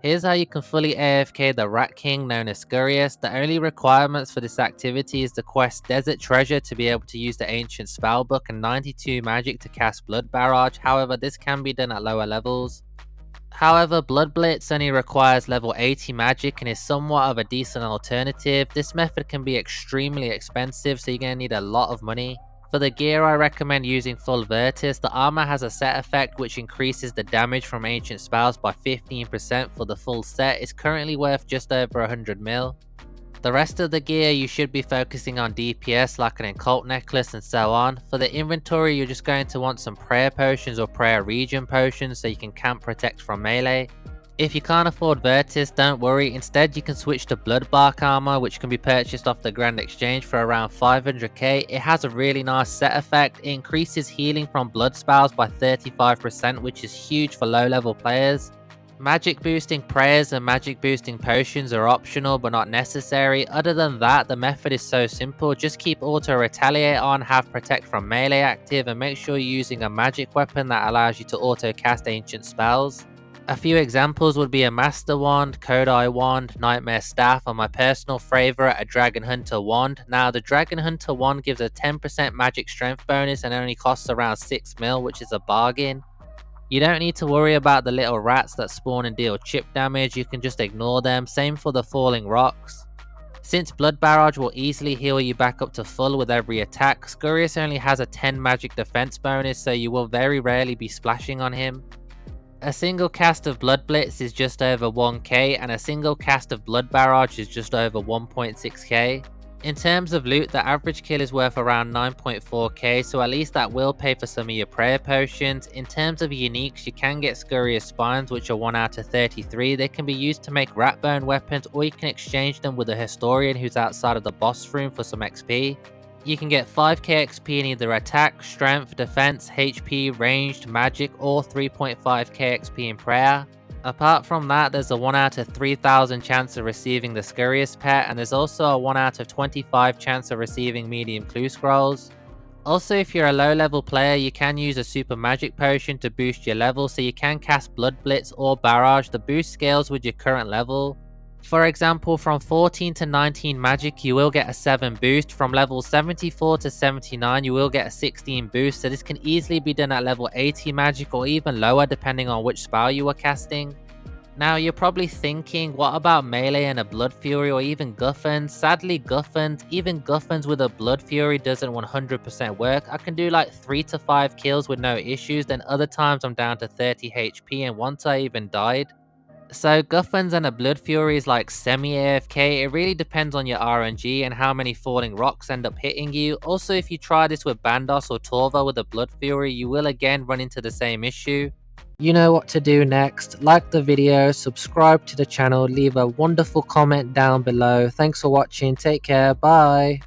Here's how you can fully AFK the Rat King known as Scurrius. The only requirements for this activity is the quest Desert Treasure to be able to use the Ancient Spellbook and 92 magic to cast Blood Barrage. However, this can be done at lower levels. However, Blood Blitz only requires level 80 magic and is somewhat of a decent alternative. This method can be extremely expensive, so you're going to need a lot of money. For the gear, I recommend using full Virtus. The armor has a set effect which increases the damage from ancient spells by 15% for the full set. It's currently worth just over 100 mil. The rest of the gear you should be focusing on DPS like an Occult Necklace and so on. For the inventory, you're just going to want some Prayer Potions or Prayer Regen Potions so you can camp protect from melee. If you can't afford Virtus, don't worry, instead you can switch to Blood Bark armor, which can be purchased off the Grand Exchange for around 500k. It has a really nice set effect. It increases healing from blood spells by 35%, which is huge for low level players. Magic boosting prayers and magic boosting potions are optional but not necessary. Other than that, the method is so simple. Just keep Auto Retaliate on, have Protect from melee active, and make sure you're using a magic weapon that allows you to auto cast ancient spells. A few examples would be a Master Wand, Kodai Wand, Nightmare Staff, and my personal favourite, a Dragon Hunter Wand. Now, the Dragon Hunter Wand gives a 10% magic strength bonus and only costs around 6 mil, which is a bargain. You don't need to worry about the little rats that spawn and deal chip damage, you can just ignore them. Same for the Falling Rocks. Since Blood Barrage will easily heal you back up to full with every attack, Scurrius only has a 10 magic defense bonus, so you will very rarely be splashing on him. A single cast of Blood Blitz is just over 1k and a single cast of Blood Barrage is just over 1.6k. In terms of loot, the average kill is worth around 9.4k, so at least that will pay for some of your prayer potions. In terms of uniques, you can get Scurrius Spines, which are 1 out of 33. They can be used to make rat bone weapons, or you can exchange them with a historian who's outside of the boss room for some XP. You can get 5k XP in either attack, strength, defense, HP, ranged, magic, or 3.5k XP in prayer. Apart from that, there's a 1 out of 3000 chance of receiving the Scurrius pet, and there's also a 1 out of 25 chance of receiving medium clue scrolls. Also, if you're a low level player, you can use a super magic potion to boost your level, so you can cast Blood Blitz or Barrage. The boost scales with your current level. For example, from 14 to 19 magic, you will get a 7 boost. From level 74 to 79, you will get a 16 boost. So this can easily be done at level 80 magic or even lower depending on which spell you are casting. Now, you're probably thinking, what about melee and a Blood Fury or even Guffins? Sadly, even Guffins with a Blood Fury doesn't 100% work. I can do like 3 to 5 kills with no issues, then other times I'm down to 30 HP and once I even died. So Guffins and a Blood Fury is like semi-AFK. It really depends on your RNG and how many Falling Rocks end up hitting you. Also, if you try this with Bandos or Torva with a Blood Fury, you will again run into the same issue. You know what to do next. Like the video, subscribe to the channel, leave a wonderful comment down below. Thanks for watching, take care, bye.